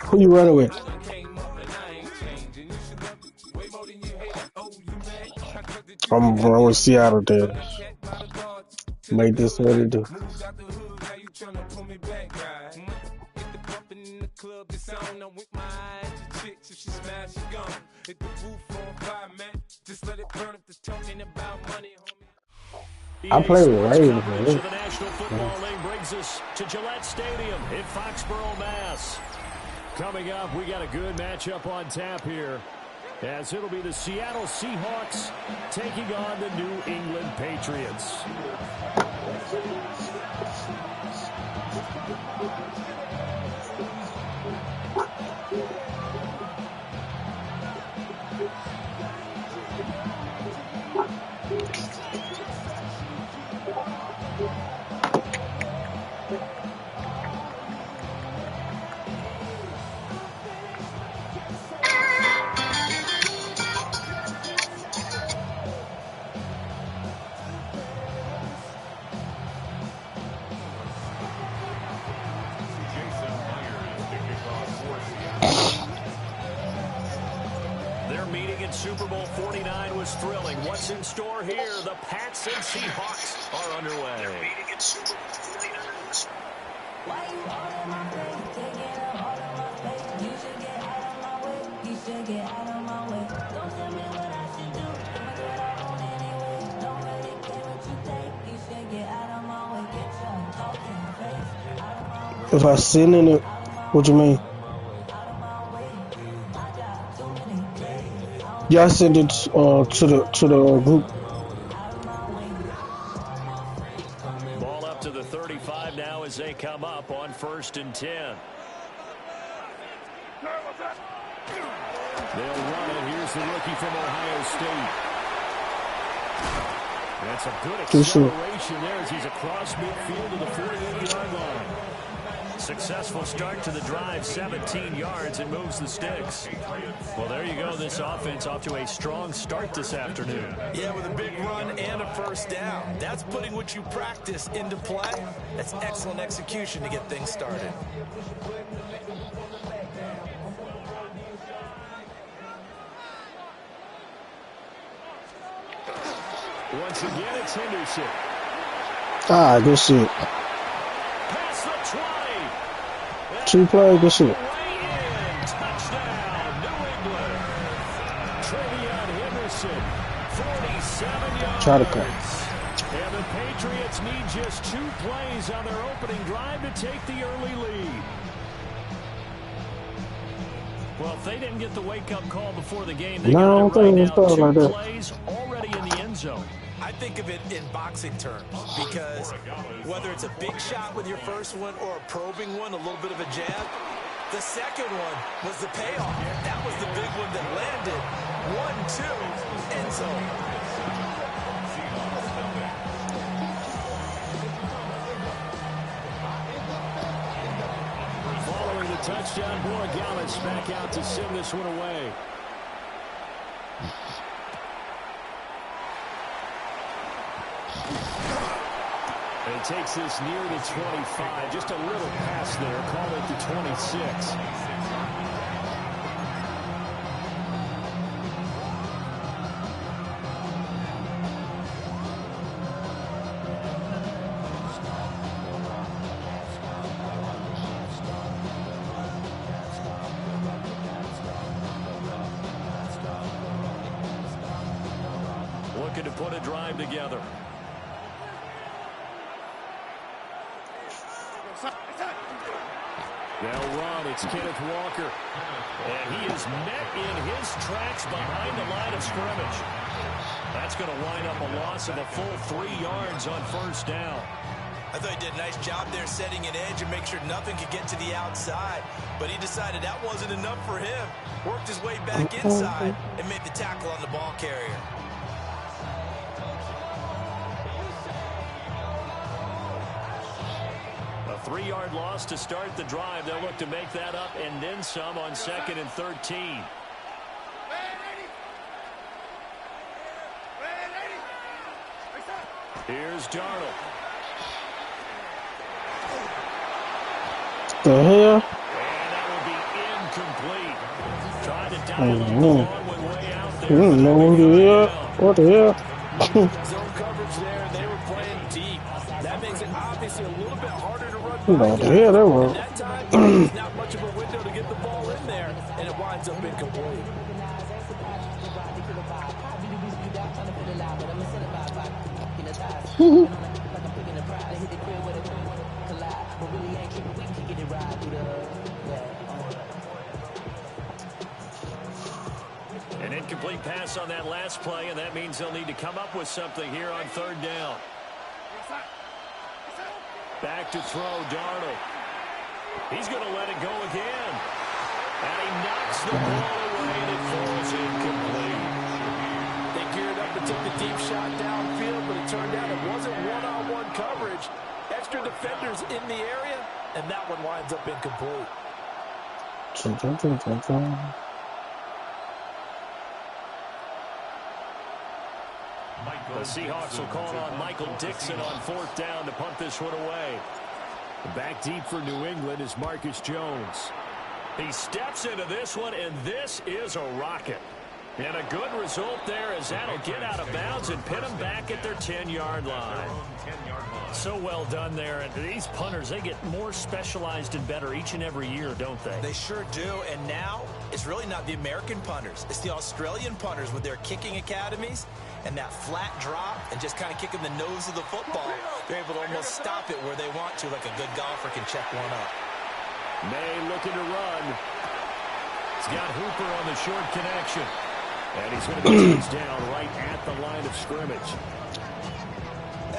Who you running with? I'm going with Seattle there. Make this what it do. I play with Ravens. Coverage of the National Football League brings us to Gillette Stadium in Foxborough, Mass. Coming up, we got a good matchup on tap here, as it'll be the Seattle Seahawks taking on the New England Patriots. Their meeting in Super Bowl 49 was thrilling. What's in store here? The Pats and Seahawks are underway. Their meeting in Super Bowl 49 was Why you all in my face? Taking up all of my space. You should get out of my way. You should get out of my way. Don't tell me what I should do. I'ma do what I want anyway. Don't really care what you think. You should get out of my way. Get your talking face out of my way. If I sit in it, what you mean? Yeah, I sent it to the group. Ball up to the 35 now as they come up on 1st and 10. They'll run it. Here's the rookie from Ohio State. That's a good acceleration there as he's across midfield to the 48-yard line. Successful start to the drive, 17 yards, and moves the sticks. Well, there you go. This offense off to a strong start this afternoon. Yeah, with a big run and a first down. That's putting what you practice into play. That's excellent execution to get things started. Once again, it's Henderson. Ah, good shit. Past the 20. 2 plays, good shit. Touchdown, New England. Travion Henderson, 47 yards. Try to cut. And the Patriots need just 2 plays on their opening drive to take the early lead. Well, if they didn't get the wake-up call before the game, they got it right now. 2 plays already in the end zone. I think of it in boxing terms because whether it's a big shot with your first one or a probing one, a little bit of a jab, the second one was the payoff. That was the big one that landed. 1-2, end zone. Following the touchdown, Borregales back out to send this one away. And he takes this near the 25. Just a little pass there. Call it the 26. Looking to put a drive together. They'll run. It's Kenneth Walker. And he is met in his tracks behind the line of scrimmage. That's going to wind up a loss of a full 3 yards on first down. I thought he did a nice job there setting an edge and make sure nothing could get to the outside. But he decided that wasn't enough for him. Worked his way back inside and made the tackle on the ball carrier. A 3-yard loss to start the drive. They'll look to make that up and then some on 2nd and 13. Here's Darnold. The hell? And that will be incomplete. Trying to dial up the ball went way out I there. don't know what the hell. What the hell? Zone coverage there, and they were playing deep. That makes it obviously a little bit harder to run You by know what the guys. hell that And was. that time, there's not much of a window to get the ball in there, and it winds up incomplete. An incomplete pass on that last play, and that means they'll need to come up with something here on third down. Back to throw, Darnold. He's going to let it go again. And he knocks the ball away, and it falls incomplete. They geared up and took the deep shot downfield, but it turned out it wasn't one-on-one coverage. Extra defenders in the area, and that one winds up incomplete. The Seahawks will call on Michael Dixon on fourth down to punt this one away. Back deep for New England is Marcus Jones. He steps into this one, and this is a rocket. And a good result there as that'll get out of bounds and pin them back at their 10-yard line. So well done there. And these punters, they get more specialized and better each and every year, don't they? They sure do. And now it's really not the American punters. It's the Australian punters with their kicking academies and that flat drop and just kind of kicking the nose of the football. They're able to almost stop it where they want to, like a good golfer can check one up. May looking to run. He's got Hooper on the short connection. And he's going to be chased down right at the line of scrimmage.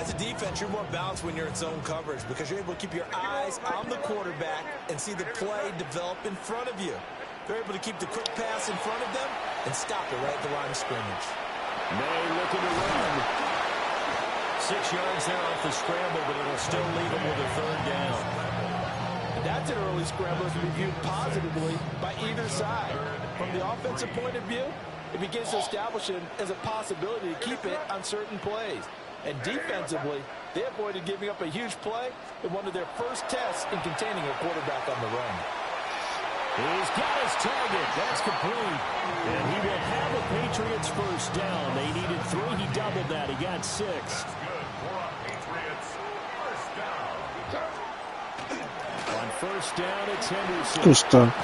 As a defense, you're more balanced when you're in zone coverage because you're able to keep your eyes on the quarterback and see the play develop in front of you. They're able to keep the quick pass in front of them and stop it right at the line of scrimmage. May looking to run. 6 yards there off the scramble, but it'll still leave him with a third down. And that's an early scramble to be viewed positively by either side. From the offensive point of view, it begins to establish it as a possibility to keep it on certain plays. And defensively, they avoided giving up a huge play in one of their first tests in containing a quarterback on the run. He's got his target. That's complete. And he will have the Patriots first down. They needed 3. He doubled that. He got 6. On first down, it's Henderson. Good stuff.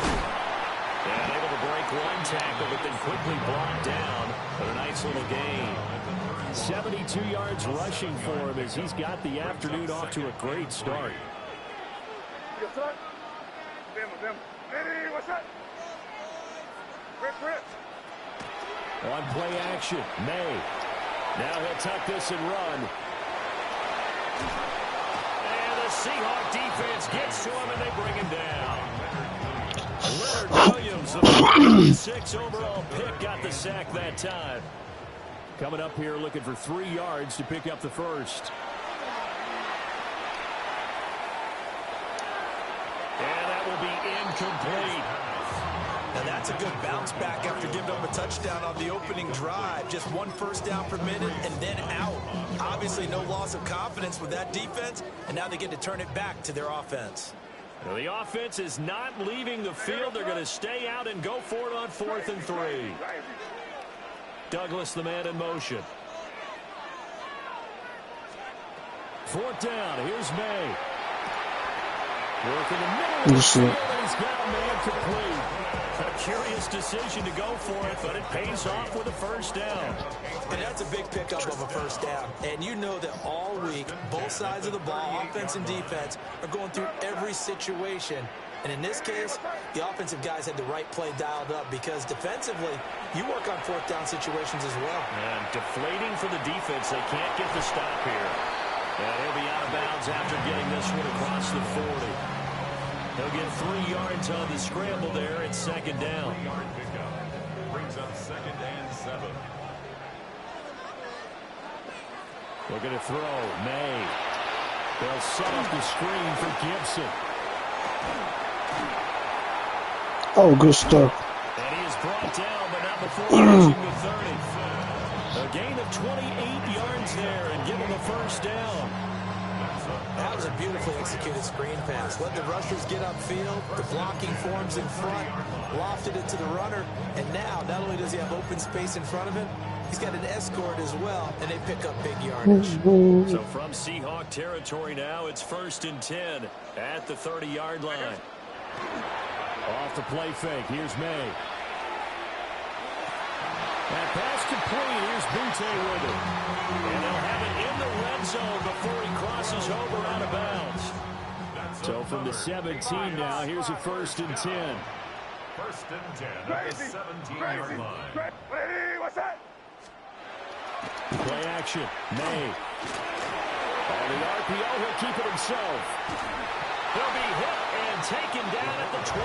And able to break one tackle, but then quickly brought down. But a nice little gain. 72 yards rushing for him as he's got the afternoon off to a great start. On play action, May. Now he'll tuck this and run. And the Seahawk defense gets to him, and they bring him down. Leonard Williams, the 6 overall pick, got the sack that time. Coming up here looking for 3 yards to pick up the first. And that will be incomplete. Now that's a good bounce back after giving up a touchdown on the opening drive. Just 1 first down per minute and then out. Obviously no loss of confidence with that defense, and now they get to turn it back to their offense. Now the offense is not leaving the field. They're going to stay out and go for it on 4th and 3. Douglas, the man in motion. 4th down. Here's May. Working the middle of the field, and he's got a man complete. A curious decision to go for it, but it pays off with a first down. And that's a big pickup of a first down. And you know that all week, both sides of the ball, offense and defense, are going through every situation. And in this case, the offensive guys had the right play dialed up because defensively, you work on 4th down situations as well. And deflating for the defense. They can't get the stop here. And he'll be out of bounds after getting this one across the 40. He'll get 3 yards on the scramble there. It's 2nd down. Brings up 2nd and 7. Looking to throw. May. They'll set up the screen for Gibson. Oh, good stuff. And he is brought down, but not before reaching the 30. A gain of 28 yards there and give him a first down. That was a beautifully executed screen pass. Let the rushers get upfield. The blocking forms in front. Lofted it to the runner. And now, not only does he have open space in front of him, he's got an escort as well, and they pick up big yardage. So from Seahawk territory now, it's 1st and 10 at the 30-yard line. Off the play fake. Here's May. That pass complete. Here's Butte with it. And they'll have it in the red zone before he crosses over out of bounds. So from the 17 now, here's a 1st and 10. 1st and 10 at the 17-yard line. What's that? Play action. May. On the RPO, he'll keep it himself. He'll be hit and taken down at the 21.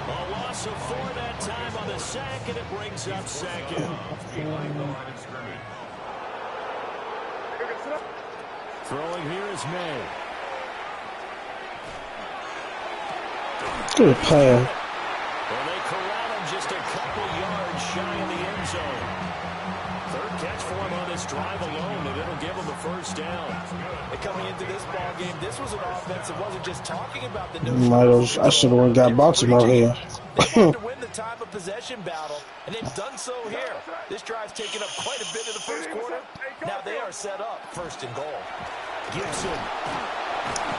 A loss of 4 that time on the sack, and it brings up 2nd. Throwing here is May. Good pass. Well, they corral him just a couple yards shy of the end zone. 3rd catch for him on this drive alone, and it'll give him the 1st down. And coming into this ball game, this was an offense that wasn't just talking about the I should have got Baltimore here. They want to win the time of possession battle, and they've done so here. This drive's taken up quite a bit in the 1st quarter. Now they are set up 1st and goal. Gibson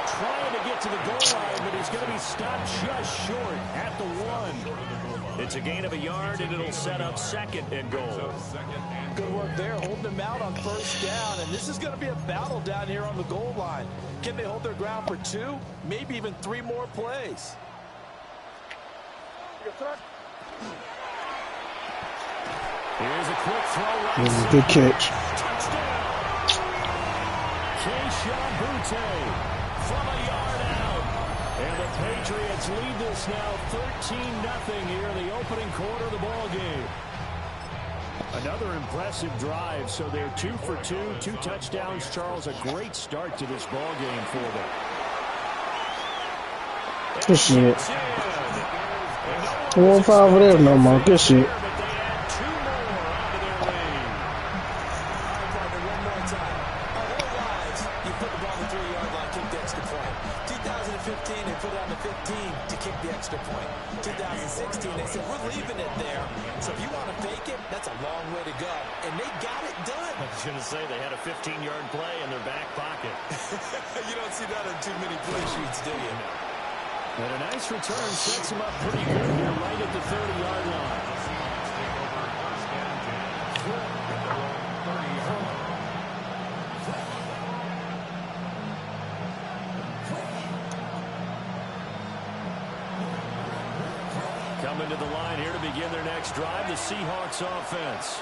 trying to get to the goal line, but he's going to be stopped just short at the 1. It's a gain of a yard, and it'll set up 2nd and goal. Good work there, holding them out on 1st down, and this is going to be a battle down here on the goal line. Can they hold their ground for 2, maybe even 3 more plays? Here's a quick throw. Right, This is a good catch. touchdown. Kayshon Butte from a yard out. And the Patriots lead this now 13-0 here in the opening quarter of the ball game. Another impressive drive, so they're 2 for 2, 2 touchdowns. Charles, a great start to this ball game for them. Good shit. 1-5 over there no more. Good shit. But they add 2 more onto their wing. Partner, one more time. Our whole lives, you put the ball on the 3-yard line, kick the extra point. 2015, they put it on the 15 to kick the extra point. 2016, they said, we're leaving it there. So if you want to fake it, that's a long way to go. And they got it done. I was going to say they had a 15-yard play in their back pocket. You don't see that on too many play sheets, do you? And a nice return sets him up pretty good here right at the 30-yard line. Coming to the line here to begin their next drive, the Seahawks offense.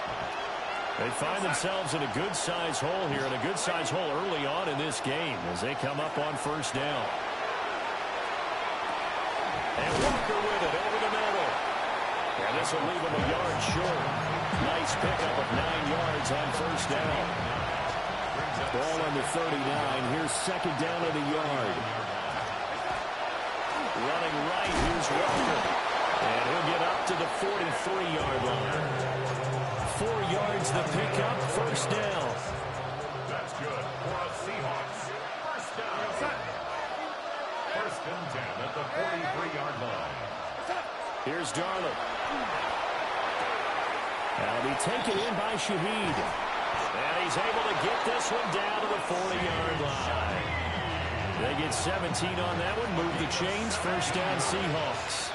They find themselves in a good-sized hole here, and a good-sized hole early on in this game as they come up on 1st down. And Walker with it over the middle. And this will leave him a yard short. Nice pickup of 9 yards on 1st down. Ball on the 39. Here's 2nd down of the yard. Running right, here's Walker. And he'll get up to the 43-yard line. 4 yards the pickup, 1st down. That's good for a Seahawks. 1st down. 1st and 10 at the 43-yard line. Here's Darnold. That'll be taken in by Shaheed. And he's able to get this one down to the 40-yard line. They get 17 on that one, move the chains, 1st down Seahawks.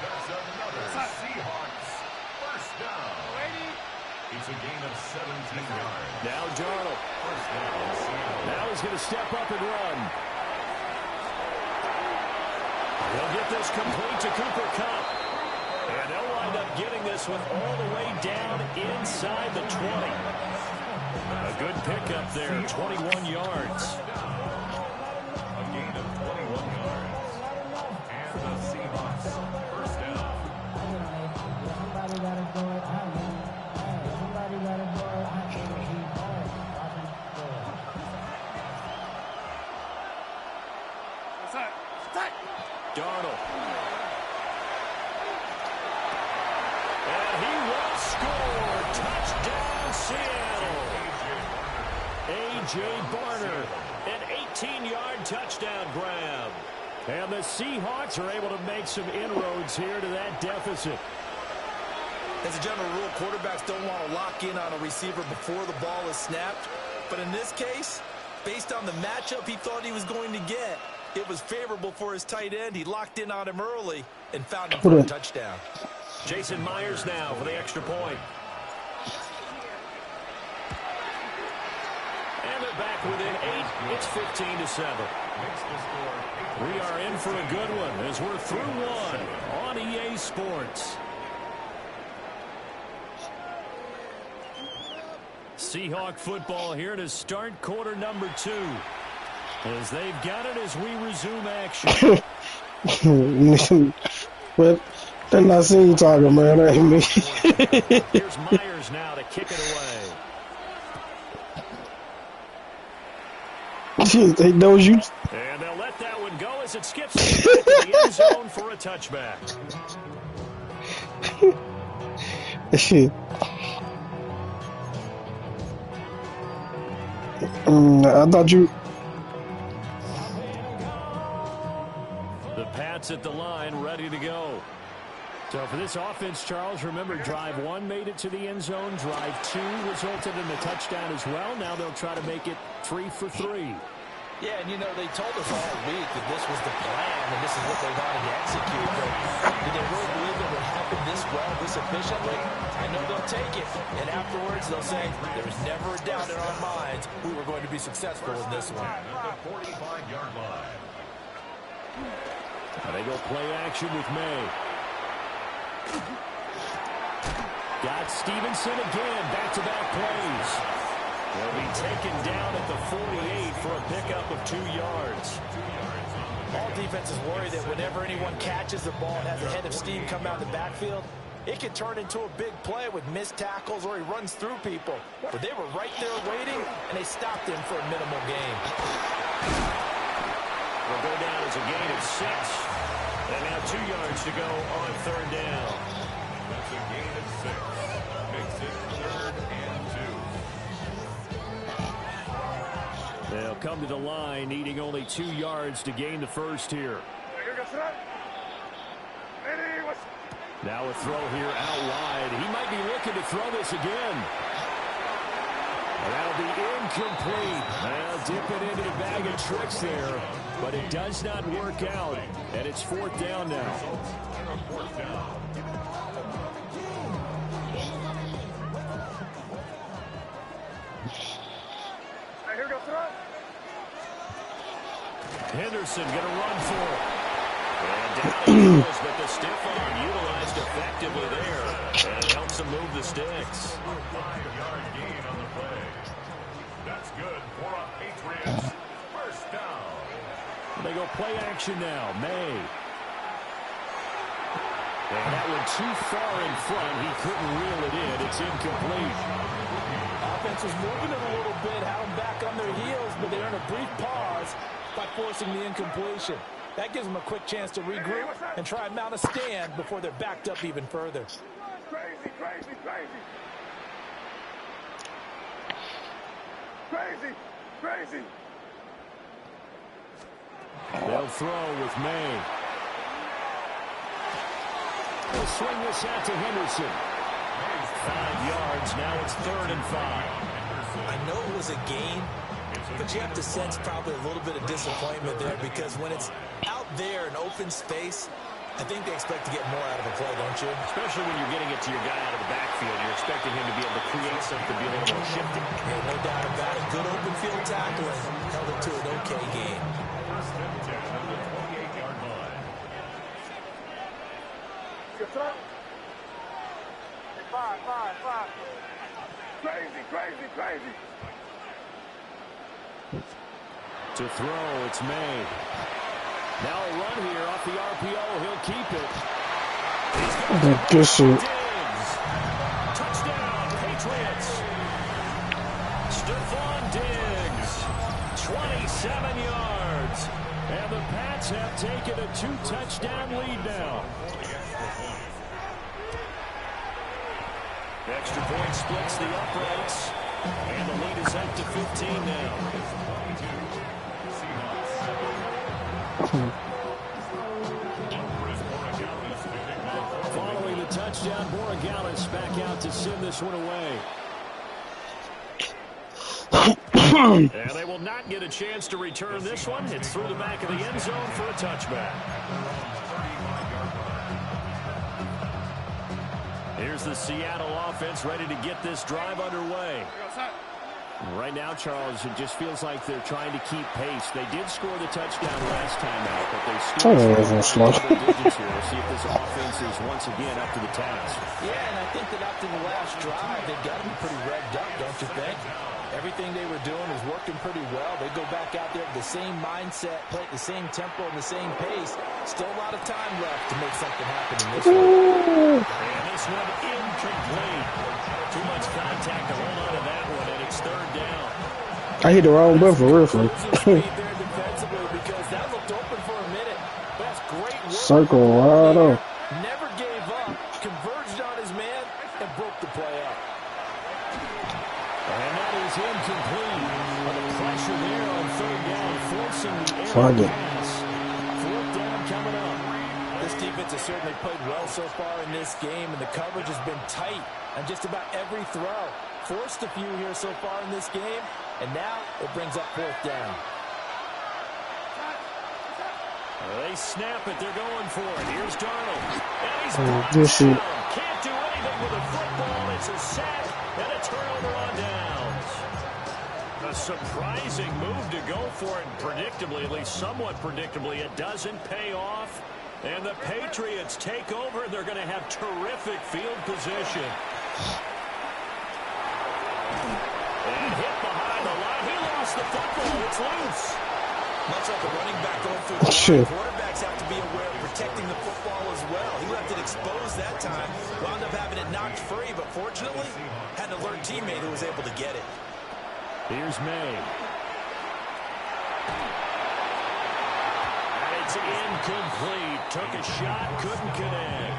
That's another Seahawks 1st down. It's a gain of 17 yards. Now Darnold. 1st down, Seattle. Now he's going to step up and run. He'll get this complete to Cooper Kupp. And they'll wind up getting this one all the way down inside the 20. A good pickup there, 21 yards. A gain of 21 yards. And the Seahawks 1st down. Somebody gotta do it. Somebody gotta do it. Darnold. And he will score. Touchdown, Seattle. A A.J. Barner, an 18-yard touchdown grab. And the Seahawks are able to make some inroads here to that deficit. As a general rule, quarterbacks don't want to lock in on a receiver before the ball is snapped. But in this case, based on the matchup he thought he was going to get, it was favorable for his tight end. He locked in on him early and found him for a touchdown. Jason Myers now for the extra point. And they're back within 8. It's 15-7. We are in for a good one as we're through one on EA Sports. Seahawk football here to start quarter number 2. As they've got it as we resume action. But then I see you talking, man. That ain't me. Here's Myers now to kick it away. They know you. And they'll let that one go as it skips back to the end zone for a touchback. Shit. I thought you. The Pats at the line, ready to go. So for this offense, Charles, remember, drive 1 made it to the end zone. Drive 2 resulted in a touchdown as well. Now they'll try to make it 3 for 3. Yeah, and you know, they told us all week that this was the plan and this is what they wanted to execute. But did they really believe it would happen this well, this efficiently? I know they'll take it. And afterwards, they'll say, there's never a doubt in our minds we were going to be successful in this one. At the 45-yard line. And they go play action with May. Got Stevenson again, back-to-back plays. They'll be taken down at the 48 for a pickup of 2 yards. All defenses worry that whenever anyone catches the ball and has a head of steam come out of the backfield, it can turn into a big play with missed tackles or he runs through people. But they were right there waiting, and they stopped him for a minimal gain. Will go down as a gain of 6. And now 2 yards to go on 3rd down. That's a gain of 6. Makes it 3rd and 2. They'll come to the line, needing only 2 yards to gain the first here. Now a throw here out wide. He might be looking to throw this again. And that'll be incomplete. Well, dipping into the bag of tricks there, but it does not work out. And it's 4th down now. 4th down. Henderson going to run for it. And down he goes, but the stiff arm utilized effectively there. And it helps him move the sticks. 5-yard gain on the play. That's good for a Patriots. First down. They go play action now. May. And that one too far in front. He couldn't reel it in. It's incomplete. Offense was moving it a little bit, had them back on their heels, but they earned a brief pause by forcing the incompletion. That gives them a quick chance to regroup and try and mount a stand before they're backed up even further. Crazy, crazy, crazy. Crazy, crazy. They'll throw with May. They'll swing this out to Henderson. 5 yards. Now it's 3rd and 5. I know it was a gain, but you have to sense probably a little bit of disappointment there because when it's out there in open space, I think they expect to get more out of a play, don't you? Especially when you're getting it to your guy out of the backfield. You're expecting him to be able to create something, be a little more shifty. Yeah, no doubt about it. Good open field tackling. Held it to an okay game. First and 10 on the 28-yard line. Five. Crazy, crazy, crazy. To throw, it's May. Now a run here off the RPO. He'll keep it. He's got Good shit. Diggs. Touchdown, Patriots. Stephon Diggs. 27 yards. And the Pats have taken a 2-touchdown lead now. Extra point splits the uprights. And the lead is up to 15 now. Following the touchdown, Borregales back out to send this one away. And they will not get a chance to return this one. It's through the back of the end zone for a touchback. Here's the Seattle offense ready to get this drive underway. Right now, Charles, it just feels like they're trying to keep pace. They did score the touchdown last time out, but they still slow. double digits here. We'll see if this offense is once again up to the task. Yeah, and I think that after the last drive, they've got to be pretty revved up, don't you think? Everything they were doing was working pretty well. They go back out there with the same mindset, play at the same tempo and the same pace. Still a lot of time left to make something happen in this one. And this one incomplete. Too much contact to hold on to that one, and it's third down. I hit the wrong button for real. There defensively because that looked open for a minute. That's great work. Circle right up. Never gave up, converged on his man, and broke the play up. And that is incomplete. The pressure there on third down, forcing the Find error it. pass. Fourth down coming up. This defense has certainly played well so far in this game, and the coverage has been tight on just about every throw. Forced a few here so far in this game, and now it brings up fourth down. They snap it. They're going for it. Here's Darnold. And he's Good shit. can't do anything with a football. It's a sack and a turnover on downs. A surprising move to go for it. Predictably, at least somewhat predictably, it doesn't pay off. And the Patriots take over. They're going to have terrific field position. And hit behind the line. He lost the football. It's loose. Much like a running back going through the Shit. line, quarterbacks have to be aware of protecting the football as well. He left it exposed that time, wound up having it knocked free, but fortunately, had an alert teammate who was able to get it. Here's May. And it's incomplete. Took a shot, couldn't connect.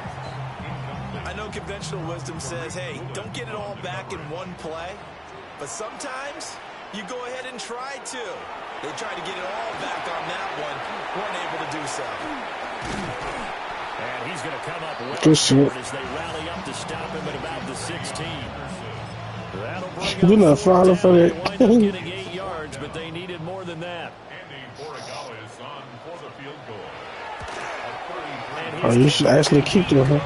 I know conventional wisdom says, hey, don't get it all back in one play, but sometimes you go ahead and try to. They tried to get it all back on that one, weren't able to do so. And he's going to come up well Good shit. short as they rally up to stop him at about the 16. That'll bring You up not fourth falling for down. that. They wind up getting 8 yards, but they needed more than that. Andy Borregales on for the field goal. And Oh, he's you should actually keep them, huh?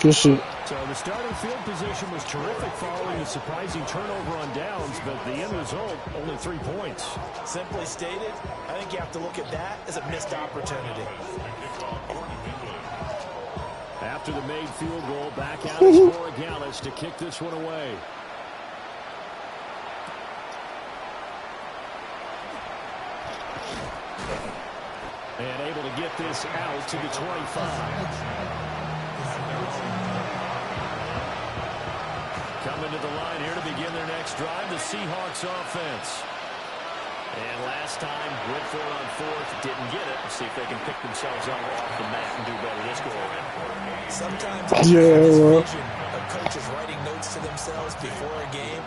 Good shit. So the starting field position was terrific following the surprising turnover on downs, but the end result, only 3 points. Simply stated, I think you have to look at that as a missed opportunity. After the made field goal, back out is Borregales to kick this one away. And able to get this out to the 25. Coming to the line here to begin their next drive, the Seahawks offense. And last time, went for it on fourth, didn't get it. Let's see if they can pick themselves up off the mat and do better this go around. Sometimes Yeah, vision of coaches writing notes to themselves before a game,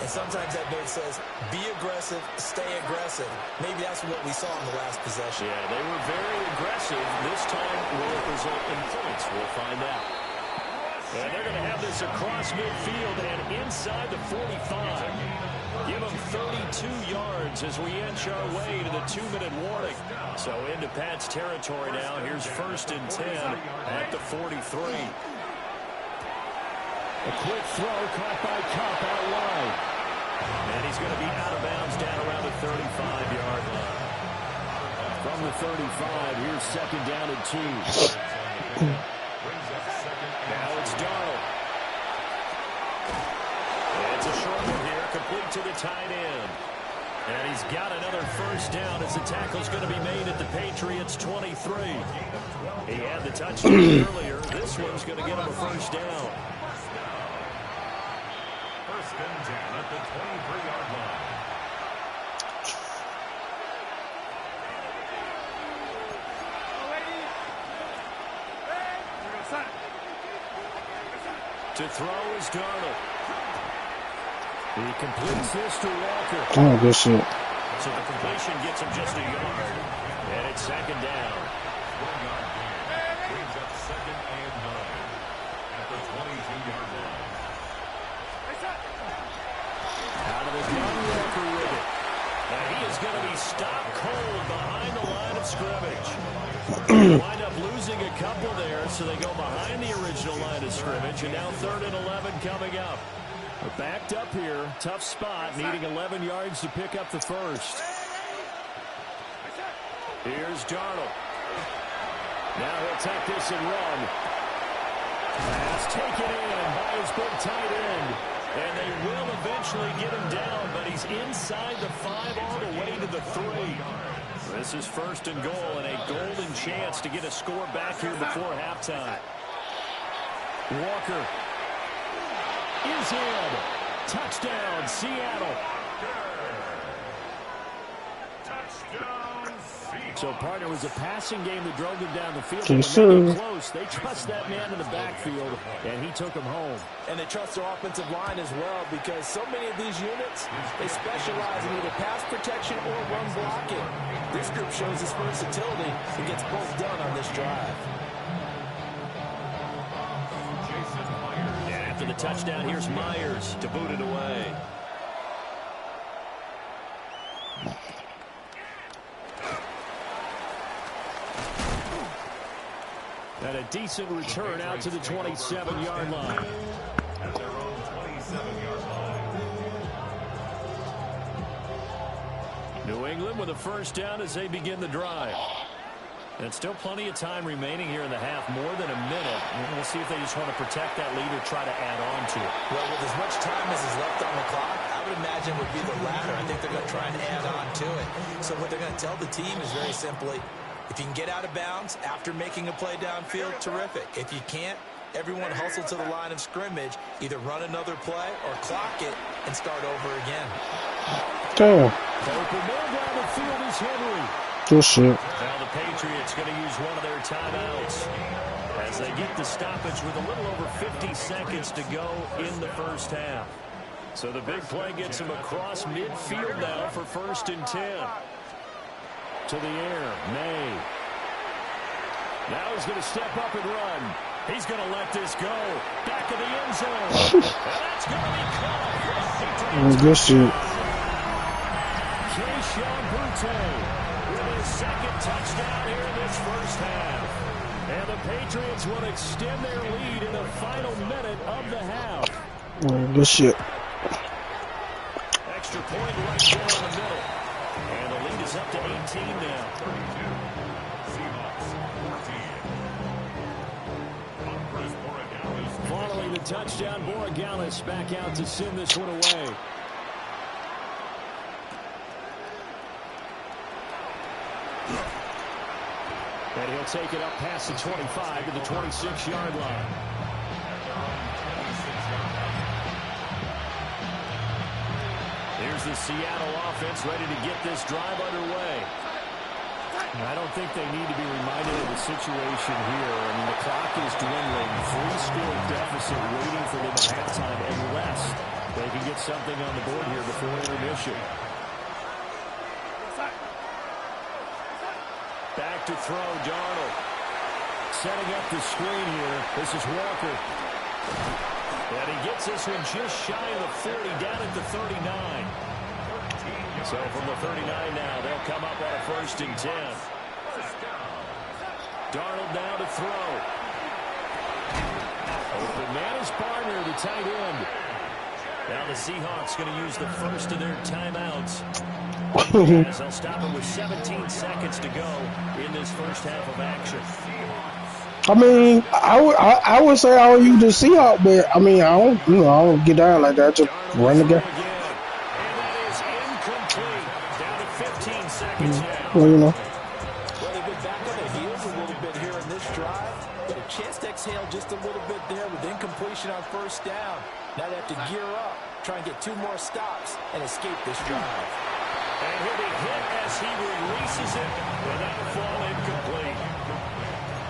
and sometimes that note says, be aggressive, stay aggressive. Maybe that's what we saw in the last possession. Yeah, they were very aggressive. This time, will it result in points? We'll find out. And they're going to have this across midfield and inside the 45. Give them 32 yards as we inch our way to the 2-minute warning. So into Pat's territory now. Here's 1st and 10 at the 43. A quick throw caught by Kupp out wide. And he's going to be out of bounds down around the 35-yard line. From the 35, here's 2nd down and 2. Now it's Darnold. It's a short one here, complete to the tight end. And he's got another 1st down as the tackle's going to be made at the Patriots' 23. He had the touchdown earlier. This one's going to get him a 1st down. 1st and 10 at the 23-yard line. To throw is Darnold. He completes this to Walker. Oh, good shit. So the completion gets him just a yard. And it's second down. 1-yard gain brings up 2nd and 9 at the 22-yard line. Out of the gun, Walker with it. And he is going to be stopped cold behind the line of scrimmage. They wind up losing a couple there, so they go behind the original line of scrimmage. And now 3rd and 11 coming up. We're backed up here. Tough spot, needing 11 yards to pick up the first. Here's Darnold. Now he'll take this and run. Pass taken in by his big tight end. And they will eventually get him down, but he's inside the 5 all the way to the 3. This is 1st and goal and a golden chance to get a score back here before halftime. Walker is in. Touchdown, Seattle. Touchdown, Seahawks. So, partner, was a passing game that drove them down the field. Yes, When they sir. get close, they trust that man in the backfield, and he took him home. And they trust their offensive line as well, because so many of these units, they specialize in either pass protection or run blocking. This group shows its versatility and gets both done on this drive. And after the touchdown, here's Myers to boot it away. And a decent return out to the 27-yard line. At their own 27-yard line. New England with a first down as they begin the drive. And still plenty of time remaining here in the half, more than a minute. We'll see if they just want to protect that lead or try to add on to it. Well, with as much time as is left on the clock, I would imagine would be the latter. I think they're going to try and add on to it. So what they're going to tell the team is very simply, if you can get out of bounds after making a play downfield, terrific. If you can't, everyone hustle to the line of scrimmage, either run another play or clock it and start over again. Damn. Open man down the field is Henry. Good shit. Now the Patriots going to use one of their timeouts as they get the stoppage with a little over 50 seconds to go in the first half. So the big play gets him across midfield now for 1st and 10. To the air, May. Now he's going to step up and run. He's going to let this go. Back of the end zone. And that's going to be caught. Good shit. Keyshawn Boutte with his 2nd touchdown here in this first half. And the Patriots will extend their lead in the final minute of the half. Good shit. Extra point right there in the middle. And the lead is up to 18 now. 32. Seahawks 14. Humphries Borregales. Following the touchdown, Borregales back out to send this one away. And he'll take it up past the 25 to the 26-yard line. Here's the Seattle offense ready to get this drive underway. I don't think they need to be reminded of the situation here. I mean, the clock is dwindling. 3-score deficit waiting for them at halftime unless they can get something on the board here before intermission. Back to throw, Darnold. Setting up the screen here. This is Walker. And he gets this one just shy of the 40, down at the 39. So from the 39 now, they'll come up on a 1st and 10. Darnold now to throw. Open man is Barner, the tight end. Now the Seahawks going to use the first of their timeouts. As they'll stop it with 17 seconds to go in this first half of action. I mean, I would say I would use the Seahawks, but I mean, I don't get down like that. Just run the game. And that is incomplete. Down to 15 seconds now. Well, you know. Well, they've been back on their heels a little bit here in this drive, but a chance to exhale just a little bit there with incompletion on 1st down. Now they have to gear up, try and get 2 more stops, and escape this drive. And he'll be hit as he releases it, and that'll fall incomplete.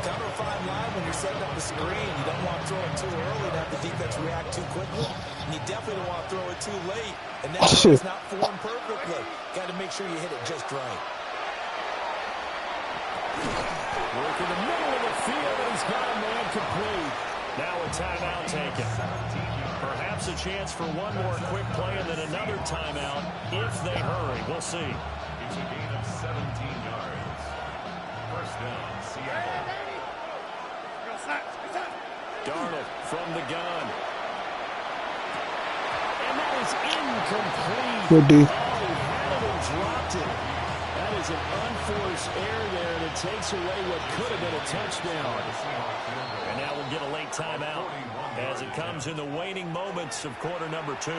Time to fine line when you're setting up the screen. You don't want to throw it too early to have the defense react too quickly. And you definitely don't want to throw it too late. And that it's not formed perfectly. Got to make sure you hit it just right. Work in the middle of the field, and he's got a man complete. Now a timeout taken. Perhaps a chance for one more quick play and then another timeout if they hurry. We'll see. It's a gain of 17 yards. First down, Seattle. Darnold from the gun. And that is incomplete. Good D. Oh, he had it and dropped it. That is an unforced error there, and it takes away what could have been a touchdown. And now we'll get a late timeout as it comes in the waning moments of quarter number 2.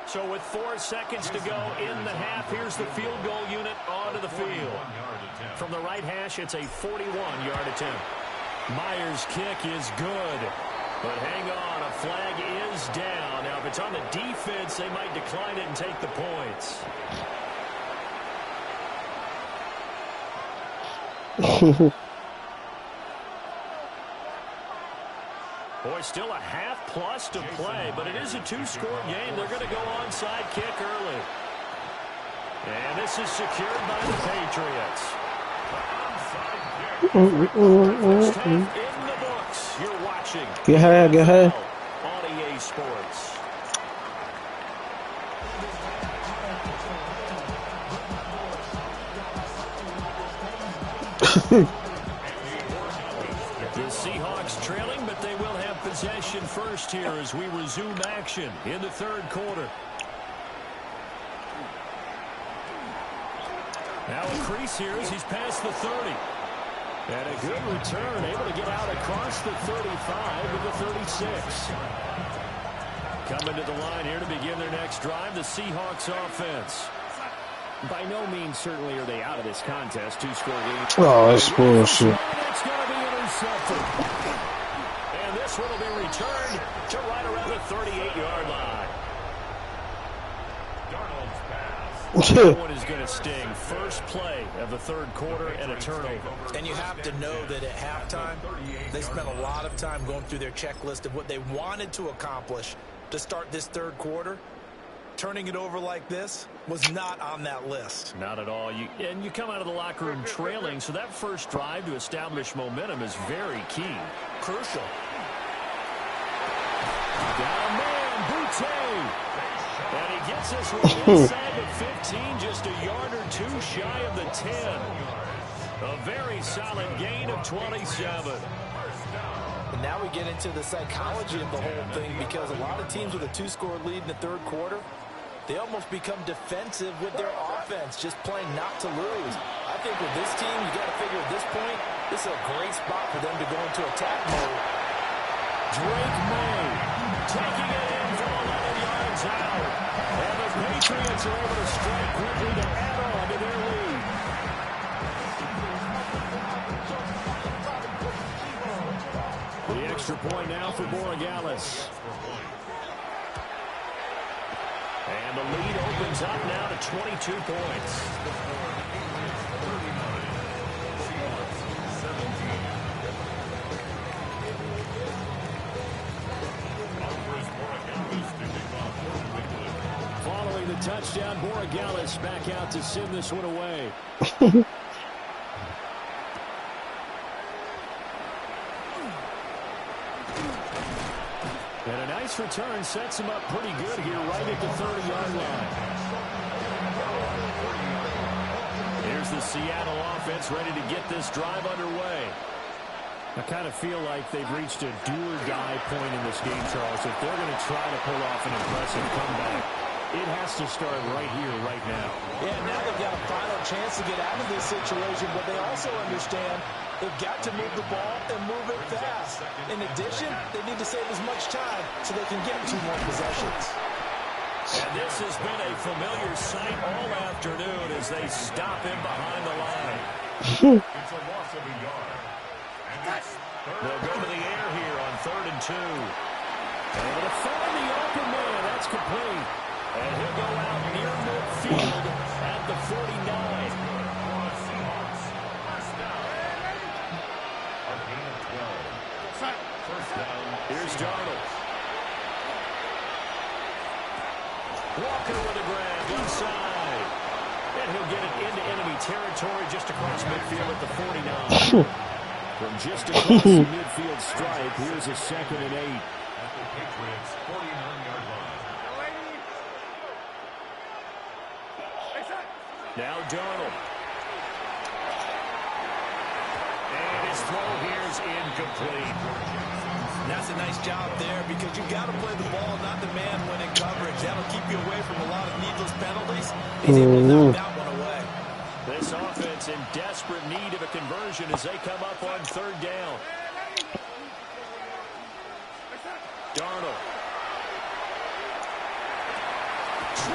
So with 4 seconds to go in the half, here's the field goal unit onto the field. From the right hash, it's a 41-yard attempt. Myers' kick is good. But hang on, a flag is down. Now, if it's on the defense, they might decline it and take the points. Boy, still a half-plus to play, but it is a 2-score game. They're going to go onside kick early. And this is secured by the Patriots. First half in the books. You're watching. Get ahead. On EA Sports. The Seahawks trailing, but they will have possession first here as we resume action in the third quarter. Now a crease here as he's past the 30. And a good return, able to get out across the 35 to the 36. Coming to the line here to begin their next drive, the Seahawks offense. By no means, certainly, are they out of this contest. 2-score game. Oh, that's bullshit. It's going to be intercepted. And this one will be returned to right around the 38-yard line. Darnold's pass. That one is going to sting. First play of the third quarter and a turnover. And you have to know that at halftime, they spent a lot of time going through their checklist of what they wanted to accomplish to start this third quarter. Turning it over like this was not on that list. Not at all. And you come out of the locker room trailing, so that first drive to establish momentum is very key. Crucial. Got a man, Boutte. And he gets this one inside the 15, just a yard or two shy of the 10. A very solid gain of 27. And now we get into the psychology of the whole thing, because a lot of teams with a 2-score lead in the third quarter, they almost become defensive with their offense, just playing not to lose. I think with this team, you got to figure at this point, this is a great spot for them to go into attack mode. Drake May taking it in from 11 yards out. And the Patriots are able to strike quickly to add on to their lead. The extra point now for Borregales. And the lead opens up now to 22 points. Following the touchdown, Borregales back out to send this one away. And a nice return sets him up pretty good here right at the 30-yard line. Here's the Seattle offense ready to get this drive underway. I kind of feel like they've reached a do-or-die point in this game, Charles. If they're going to try to pull off an impressive comeback, it has to start right here, right now. Yeah, now they've got a final chance to get out of this situation, but they also understand they've got to move the ball and move it fast. In addition, they need to save as much time so they can get 2 more possessions. And this has been a familiar sight all afternoon as they stop him behind the line. It's a loss of a yard. They'll go to the air here on 3rd and 2. Able to find the open man. That's complete. at the 49. Seahawks. First down. A gain of 12. First down. Here's Darnold. Walker with a grab, left side. And he'll get it into enemy territory just across midfield at the 49. From just across the midfield stripe, here's a 2nd and 8. At the Patriots' 49-yard line. Now Darnold. And his throw here is incomplete. That's a nice job there because you've got to play the ball, not the man when in coverage. That'll keep you away from a lot of needless penalties. He's able to knock that one away. This offense in desperate need of a conversion as they come up on 3rd down. Darnold. 20.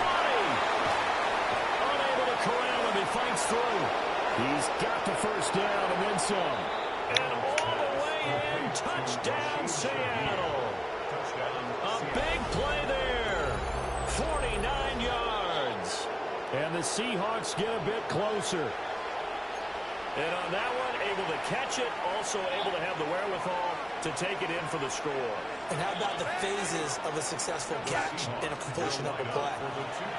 Unable to corral him. He fights through. He's got the 1st down and then some. And all the way in. Touchdown, Seattle. A big play there. 49 yards. And the Seahawks get a bit closer. And on that one, able to catch it, also able to have the wherewithal to take it in for the score. And how about the phases of a successful catch and a completion of a play?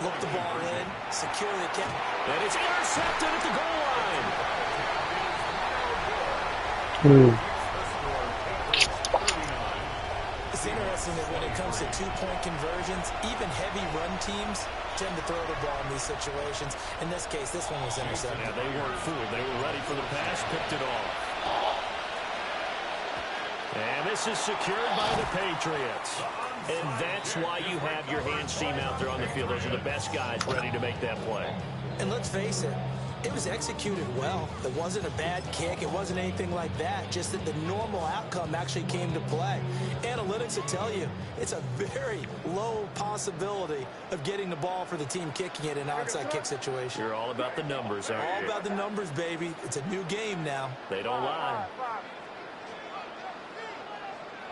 Look the ball in, secure the catch. And it's intercepted at the goal line. It's interesting that when it comes to 2-point conversions, even heavy run teams tend to throw the ball in these situations. In this case, this one was intercepted. Yeah, they weren't fooled. They were ready for the pass, picked it off. And this is secured by the Patriots. And that's why you have your hands team out there on the field. Those are the best guys ready to make that play. And let's face it, it was executed well. It wasn't a bad kick. It wasn't anything like that. Just that the normal outcome actually came to play. Analytics will tell you it's a very low possibility of getting the ball for the team kicking it in an onside kick situation. You're all about the numbers, aren't you? All about the numbers, baby. It's a new game now. They don't lie.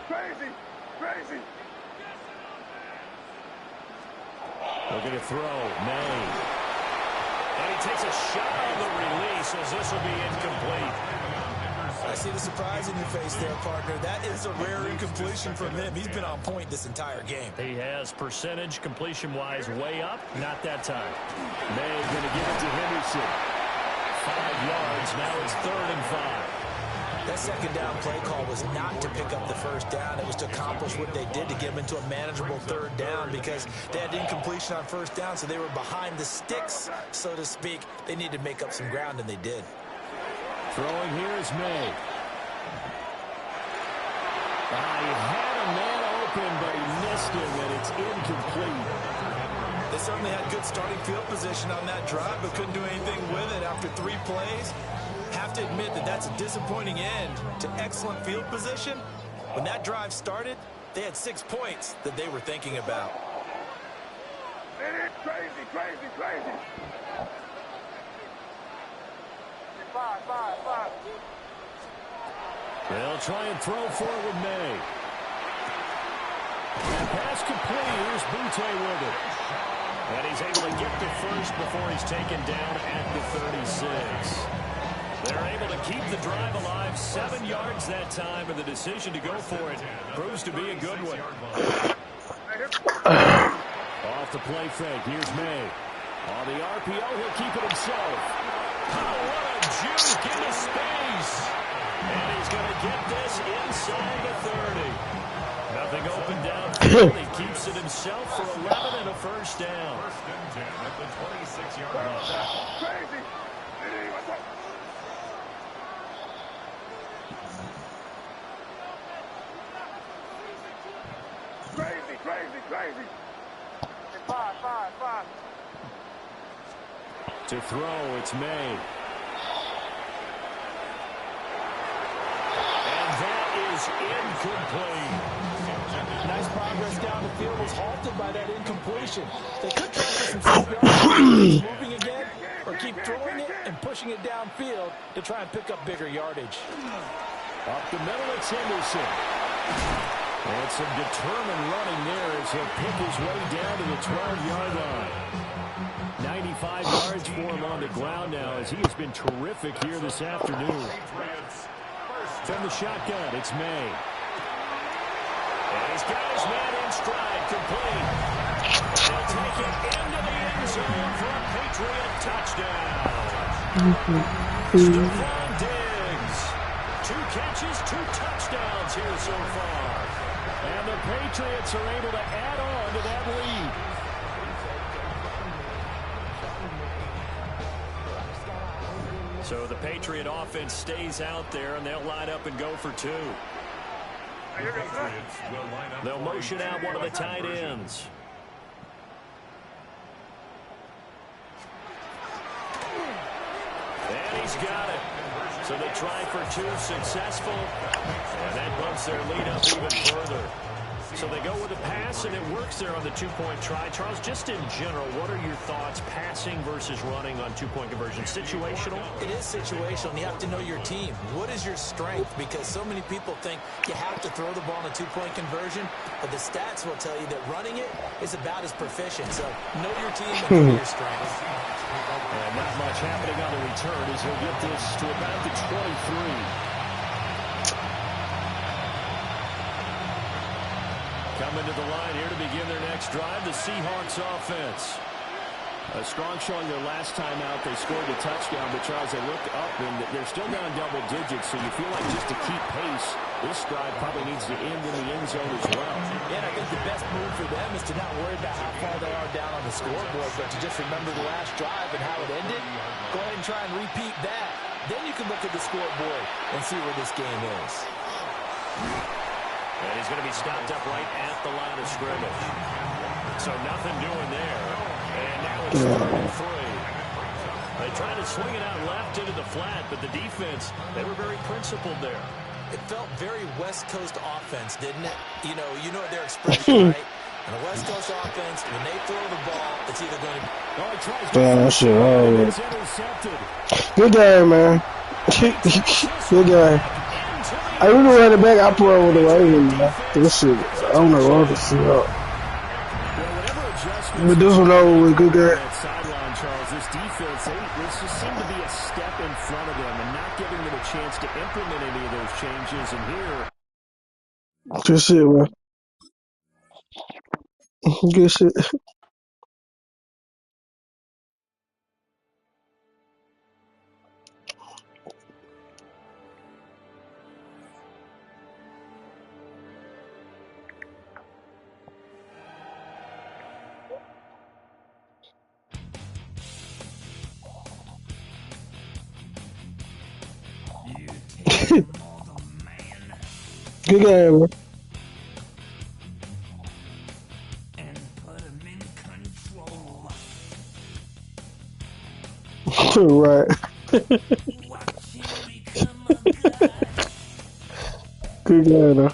Crazy, crazy. Looking to throw, May. And he takes a shot on the release as this will be incomplete. I see the surprise in your face there, partner. That is a rare incompletion from him. He's been on point this entire game. He has percentage completion-wise way up. Not that time. May going to give it to Henderson. 5 yards. Now it's 3rd and 5. That 2nd down play call was not to pick up the 1st down. It was to accomplish what they did to get them into a manageable 3rd down because they had incompletion on 1st down, so they were behind the sticks, so to speak. They needed to make up some ground, and they did. Throwing here is May. He had a man open, but he missed him, and it's incomplete. They certainly had good starting field position on that drive, but couldn't do anything with it after 3 plays. Have to admit that that's a disappointing end to excellent field position. When that drive started, they had 6 points that they were thinking about. It is crazy, crazy, crazy. 5. They'll try and throw forward May. And pass complete. Here's Boutte with it. And he's able to get to first before he's taken down at the 36. They're able to keep the drive alive. 7 yards that time, and the decision to go for it proves to be a good one. Off the play fake. Here's May. On the RPO, he'll keep it himself. Oh, what a juke into space. And he's going to get this inside the 30. Nothing open downfield. He keeps it himself for 11 and a 1st down. 1st and 10 at the 26-yard line. Crazy. Crazy. 5. To throw, it's May. And that is incomplete. Nice progress down the field was halted by that incompletion. They could try for some safe yards, moving again, or keep throwing it and pushing it downfield to try and pick up bigger yardage. Up the middle, it's Henderson. And some determined running there as he'll pick his way down to the 12-yard line. 95 yards for him on the ground now as he has been terrific here this afternoon. From the shotgun, it's May. And he's got his man in stride, complete. He'll take it into the end zone for a Patriot touchdown. Stephon Diggs. 2 catches, 2 touchdowns here so far. And the Patriots are able to add on to that lead. So the Patriot offense stays out there, and they'll line up and go for 2. They'll motion out one of the tight ends. And he's got it. So they try for 2, successful. And that bumps their lead up even further. So they go with a pass, and it works there on the 2-point try. Charles, just in general, what are your thoughts passing versus running on 2-point conversion? Situational? It is situational, and you have to know your team. What is your strength? Because so many people think you have to throw the ball in a 2-point conversion, but the stats will tell you that running it is about as proficient. So know your team and know your strengths. And not much happening on the return as he'll get this to about the 23. Coming to the line here to begin their next drive, the Seahawks offense. A strong showing their last time out. They scored a touchdown, but Charles, they looked up, and they're still down double digits, so you feel like just to keep pace, this drive probably needs to end in the end zone as well. Yeah, and I think the best move for them is to not worry about how far they are down on the scoreboard, but to just remember the last drive and how it ended. Go ahead and try and repeat that. Then you can look at the scoreboard and see where this game is. And he's going to be stopped up right at the line of scrimmage. So nothing doing there. And now it's 3rd and 3. They tried to swing it out left into the flat, but the defense, they were very principled there. It felt very West Coast offense, didn't it? You know their expression, right? And a West Coast offense, when they throw the ball, it's either going to... Oh, he tries Damn, that shit hard. It's intercepted. Good game, man. Good game. I really ran it back. I put over the Ravens, man. This shit, I don't know what to see up. But this one over with good game. Sideline, Charles. This defense, this just seemed to be a step in front of them and not giving them a chance to implement any of those changes. And here, Good shit, man. Good shit. Good game, man. Right. Good game, though.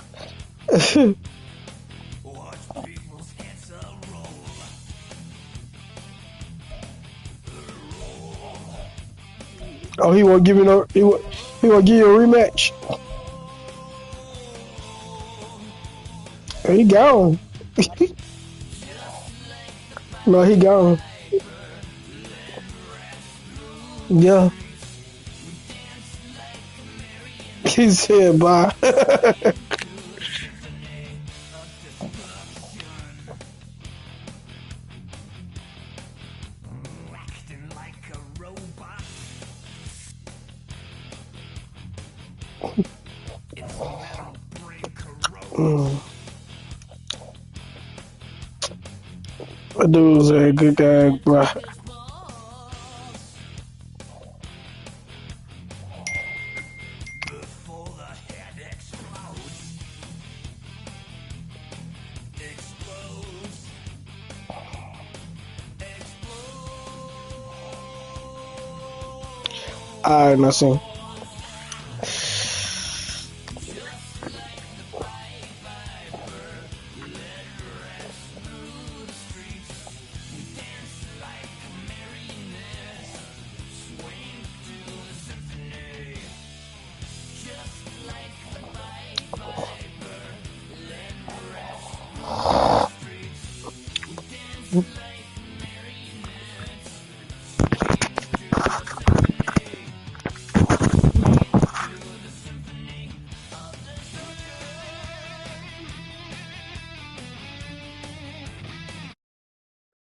Oh, he won't give you no. He won't give you a rematch. He gone. No, he gone. Yeah. He said bye. That dude was a good guy, bro. Alright, nothing.